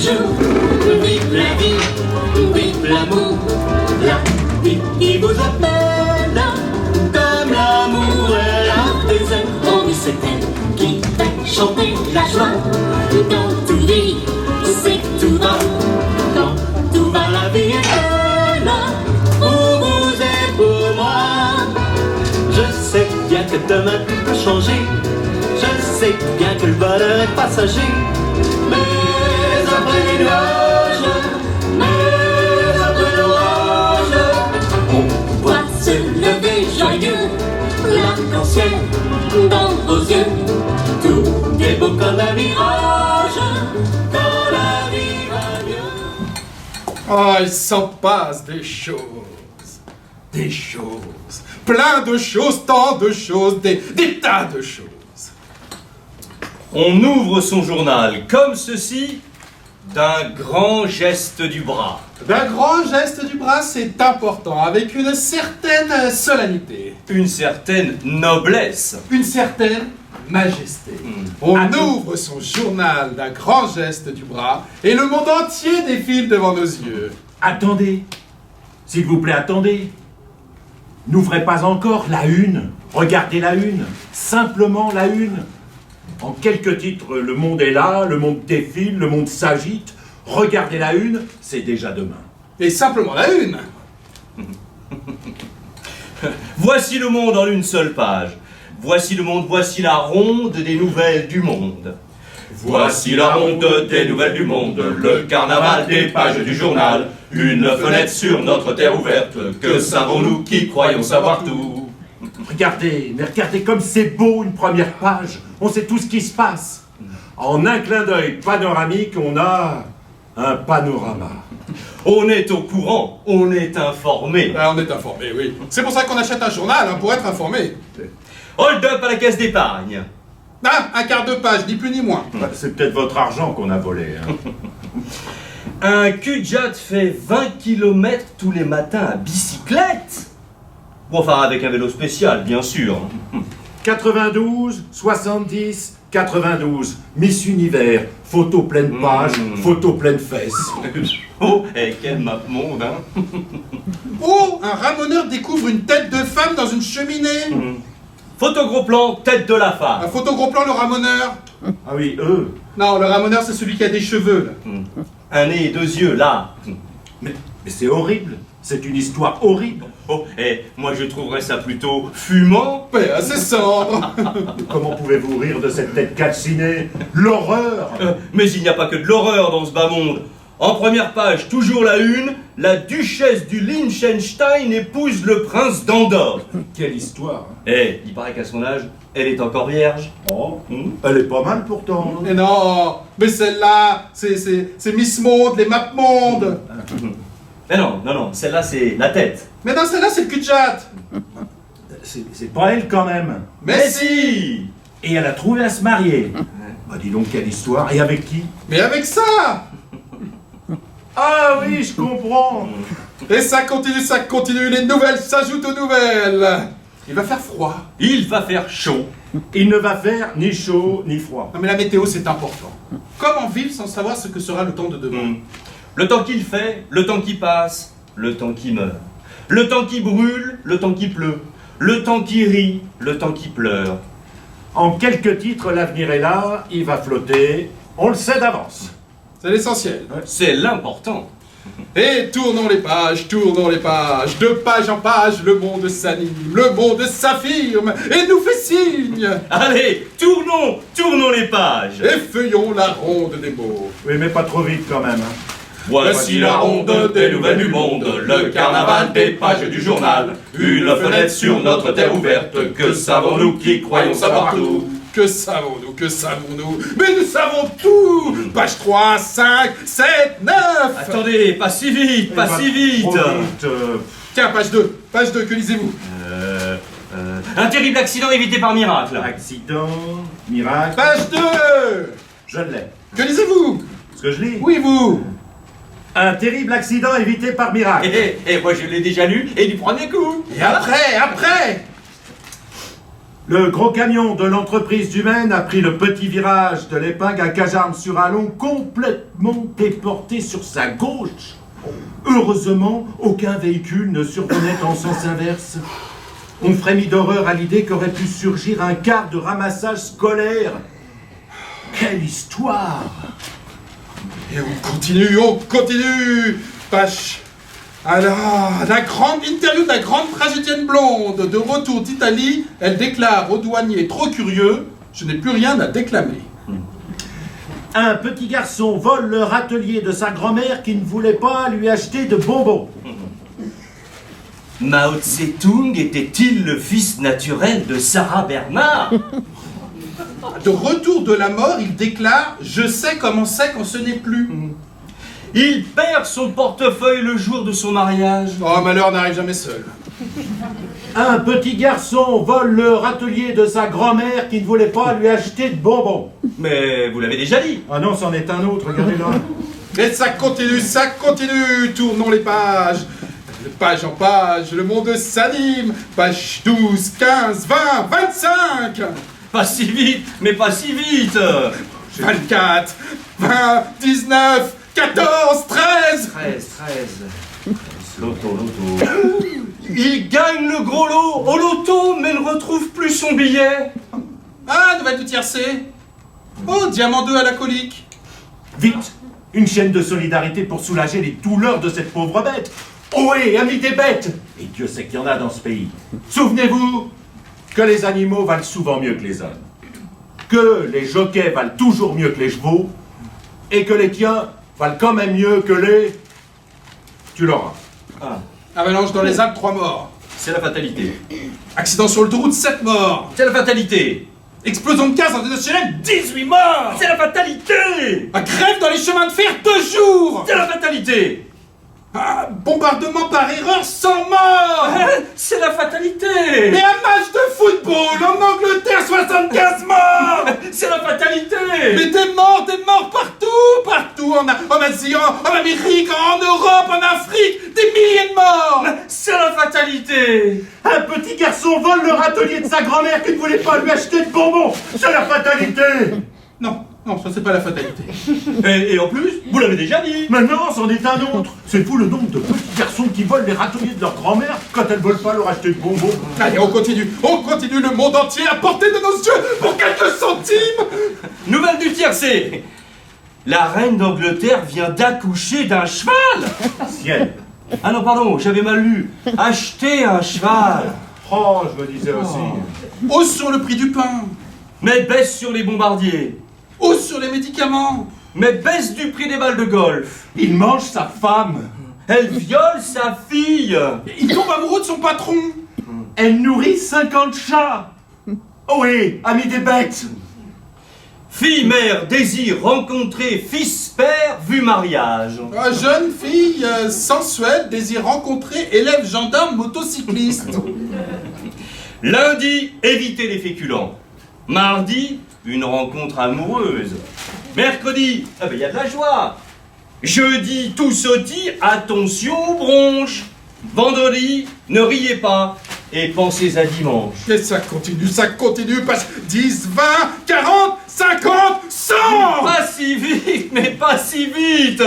jour. Vive la vie, vive l'amour, la vie qui vous appelle. Comme l'amour est l'artésane, oh oui c'est elle qui fait chanter la joie. Dans tout vit, c'est que tout va, dans tout va la vie est belle. Pour vous et pour moi, je sais bien que demain tout peut changer. Je sais bien que le bonheur est passager. Mais après les nuages, mais après l'orage, on voit se lever joyeux l'arc-en-ciel dans vos yeux. Tout est beau comme un mirage quand la vie va mieux. Oh, il s'en passe des choses. Des choses. Plein de choses, tant de choses, des tas de choses. On ouvre son journal comme ceci, d'un grand geste du bras. D'un grand geste du bras, c'est important, avec une certaine solennité. Une certaine noblesse. Une certaine majesté. On ouvre son journal d'un grand geste du bras, et le monde entier défile devant nos yeux. Attendez, s'il vous plaît, attendez. N'ouvrez pas encore la une. Regardez la une. Simplement la une. En quelques titres, le monde est là, le monde défile, le monde s'agite. Regardez la une, c'est déjà demain. Et simplement la une. Voici le monde en une seule page. Voici le monde, voici la ronde des nouvelles du monde. Voici la ronde des nouvelles du monde, le carnaval des pages du journal. Une fenêtre sur notre terre ouverte, que savons-nous qui croyons savoir tout. Regardez, mais regardez comme c'est beau une première page. On sait tout ce qui se passe. En un clin d'œil panoramique, on a un panorama. On est au courant, on est informé. Ah, on est informé, oui. C'est pour ça qu'on achète un journal, hein, pour être informé. Hold up à la caisse d'épargne. Ah, un quart de page, ni plus ni moins. C'est peut-être votre argent qu'on a volé. Hein. Un cul-de-jatte fait 20 km tous les matins à bicyclette. Bon, enfin, avec un vélo spécial, bien sûr. 92, 70, 92. Miss Univers. Photo pleine page, photo pleine fesses. Oh, et quel map monde, hein. Oh, un ramoneur découvre une tête de femme dans une cheminée. Photo gros plan, tête de la Un femme. photo gros plan, le ramoneur. Ah oui, eux. Non, le ramoneur, c'est celui qui a des cheveux, là. Un nez et 2 yeux, là. Mais c'est horrible. C'est une histoire horrible. Oh, et moi je trouverais ça plutôt fumant. Paix à ses cendres. Comment pouvez-vous rire de cette tête calcinée? L'horreur. Mais il n'y a pas que de l'horreur dans ce bas monde. En première page, toujours la une, la duchesse du Liechtenstein épouse le prince d'Andorre. Quelle histoire. Eh, il paraît qu'à son âge, elle est encore vierge. Oh, elle est pas mal pourtant. Mais non, mais celle-là, c'est Miss Monde, les Map Monde. Mais non, celle-là c'est la tête. Mais non, celle-là, c'est le cul-de-jatte. C'est pas elle quand même. Mais si. Et elle a trouvé à se marier. Bah dis donc, quelle histoire. Et avec qui? Mais avec ça. Ah oui, je comprends. Et ça continue, les nouvelles s'ajoutent aux nouvelles. Il va faire froid. Il va faire chaud. Il ne va faire ni chaud ni froid. Non mais la météo, c'est important. Comment vivre sans savoir ce que sera le temps de demain? Le temps qu'il fait, le temps qui passe, le temps qui meurt. Le temps qui brûle, le temps qui pleut. Le temps qui rit, le temps qui pleure. En quelques titres, l'avenir est là, il va flotter, on le sait d'avance. C'est l'essentiel. C'est l'important. Et tournons les pages, de page en page, le monde s'anime, le monde s'affirme et nous fait signe. Allez, tournons les pages. Et feuillons la ronde des mots. Oui, mais pas trop vite quand même. Hein. Voici la ronde des nouvelles du monde, le carnaval des pages du journal. Une fenêtre sur notre terre ouverte, que savons-nous qui croyons savoir tout? Que savons-nous? Mais nous savons tout. Page 3, 5, 7, 9. Attendez, pas si vite. Trop vite, Tiens, page 2, que lisez-vous? Un terrible accident évité par miracle. Accident, miracle. Page 2. Je l'ai. Que lisez-vous? Ce que je lis? Oui, vous. Un terrible accident évité par miracle. Et moi je l'ai déjà lu, et du premier coup. Et après Le gros camion de l'entreprise du Maine a pris le petit virage de l'Épingle à Cajarmes-sur-Alon, complètement déporté sur sa gauche. Heureusement, aucun véhicule ne survenait en sens inverse. On frémit d'horreur à l'idée qu'aurait pu surgir un quart de ramassage scolaire. Quelle histoire! Et on continue, Pâche. Alors, la grande interview de la grande tragédienne blonde, de retour d'Italie, elle déclare au douanier trop curieux, je n'ai plus rien à déclamer. Un petit garçon vole le râtelier de sa grand-mère qui ne voulait pas lui acheter de bonbons. Mao Tse-tung était-il le fils naturel de Sarah Bernard? De retour de la mort, il déclare « Je sais comment c'est quand ce n'est plus ». Il perd son portefeuille le jour de son mariage. Oh, malheur n'arrive jamais seul. Un petit garçon vole le râtelier de sa grand-mère qui ne voulait pas lui acheter de bonbons. Mais vous l'avez déjà dit. Ah non, c'en est un autre, regardez-le. Et ça continue, tournons les pages. De page en page, le monde s'anime. Page 12, 15, 20, 25. Pas si vite, mais pas si vite. 24, 20, 19, 14, 13. 13. Loto. Il gagne le gros lot au loto, mais ne retrouve plus son billet. Ah, nouvelle du tiercé. Oh, diamant 2 à la colique. Vite, une chaîne de solidarité pour soulager les douleurs de cette pauvre bête. Ohé, amis des bêtes! Et Dieu sait qu'il y en a dans ce pays. Souvenez-vous que les animaux valent souvent mieux que les hommes. Que les jockeys valent toujours mieux que les chevaux. Et que les tiens valent quand même mieux que les... Tu l'auras. Avalanche dans les Alpes, 3 morts. C'est la fatalité. Accident sur l'autoroute, 7 morts. C'est la fatalité. Explosion de gaz internationale, 18 morts. C'est la fatalité. Un grève dans les chemins de fer, 2 jours. C'est la fatalité. Ah, bombardement par erreur, 100 morts. C'est la fatalité. Mais un match de football en Angleterre, 75 morts. C'est la fatalité. Mais des morts partout, en Asie, en Amérique, en Europe, en Afrique, des milliers de morts. C'est la fatalité. Un petit garçon vole le râtelier de sa grand-mère qui ne voulait pas lui acheter de bonbons. C'est la fatalité. Non, ça c'est pas la fatalité. Et en plus, vous l'avez déjà dit. Mais non, c'en est un autre. C'est fou le nombre de petits garçons qui volent les râteliers de leur grand-mère quand elles ne veulent pas leur acheter de bonbons. Allez, on continue, le monde entier à portée de nos yeux pour quelques centimes. Nouvelle du tiercé. La reine d'Angleterre vient d'accoucher d'un cheval. Ciel. Ah non, pardon, j'avais mal lu. Acheter un cheval. Oh, je me disais aussi. Hausse sur le prix du pain, Mais baisse sur les bombardiers. hausse sur les médicaments. Mais baisse du prix des balles de golf. Il mange sa femme. Elle viole sa fille. Il tombe amoureux de son patron. Elle nourrit 50 chats. Ohé, amis des bêtes. Fille, mère, désir, rencontrer, fils, père, vu mariage. Jeune fille sensuelle, désire rencontrer élève gendarme motocycliste. Lundi, éviter les féculents. Mardi, une rencontre amoureuse. Mercredi, il y a de la joie. Jeudi, tout sautit, attention aux bronches. Vendredi, ne riez pas et pensez à dimanche. Et ça continue, page 10, 20, 40, 50, 100. Pas si vite, mais pas si vite.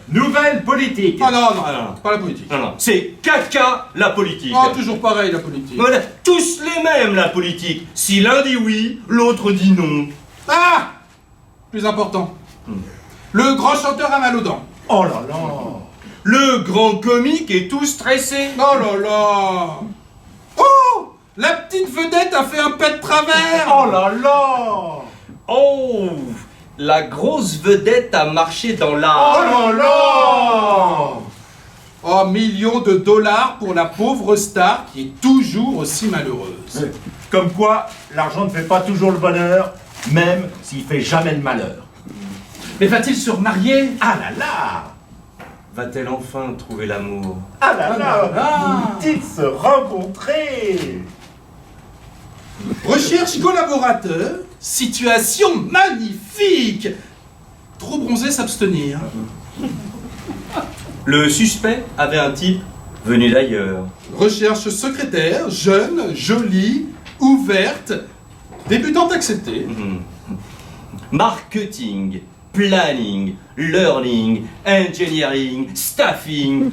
Nouvelle politique. Ah non, pas la politique. Non, c'est caca la politique. Oh, toujours pareil la politique. Voilà, tous les mêmes la politique. Si l'un dit oui, l'autre dit non. Ah, plus important. Le grand chanteur a mal aux dents. Oh là là. Le grand comique est tout stressé. Oh là là. Oh, la petite vedette a fait un pet de travers. Oh là là. Oh, la grosse vedette a marché dans Oh l'art. là là. Oh, millions de dollars pour la pauvre star qui est toujours aussi malheureuse. Comme quoi, l'argent ne fait pas toujours le bonheur, même s'il fait jamais de malheur. Mais va-t-il se remarier? Ah là là. Va-t-elle enfin trouver l'amour? Ah là là. Ah. Vont-ils se rencontrer? Recherche collaborateur, situation magnifique. Trop bronzé, s'abstenir. Le suspect avait un type venu d'ailleurs. Recherche secrétaire, jeune, jolie, ouverte, débutante acceptée. Marketing, planning, learning, engineering, staffing.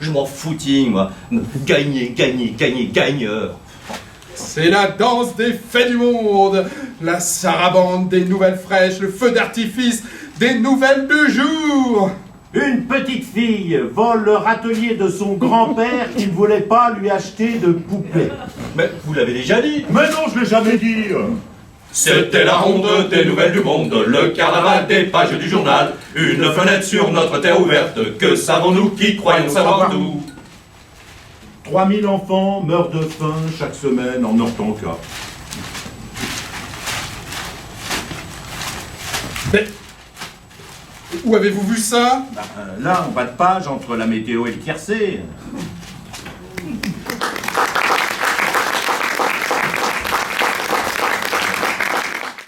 Je m'en footing, moi. Gagner, gagner, gagner, gagneur. C'est la danse des faits du monde, la sarabande des nouvelles fraîches, le feu d'artifice des nouvelles du jour. Une petite fille vole le râtelier de son grand-père qui ne voulait pas lui acheter de poupée. Mais vous l'avez déjà dit. Mais non, je l'ai jamais dit. C'était la ronde des nouvelles du monde, le carnaval des pages du journal, une fenêtre sur notre terre ouverte, que savons-nous qui croyons savoir tout? 3000 enfants meurent de faim chaque semaine en Ortonka. Mais où avez-vous vu ça? Là, en bas de page, entre la météo et le tiercé.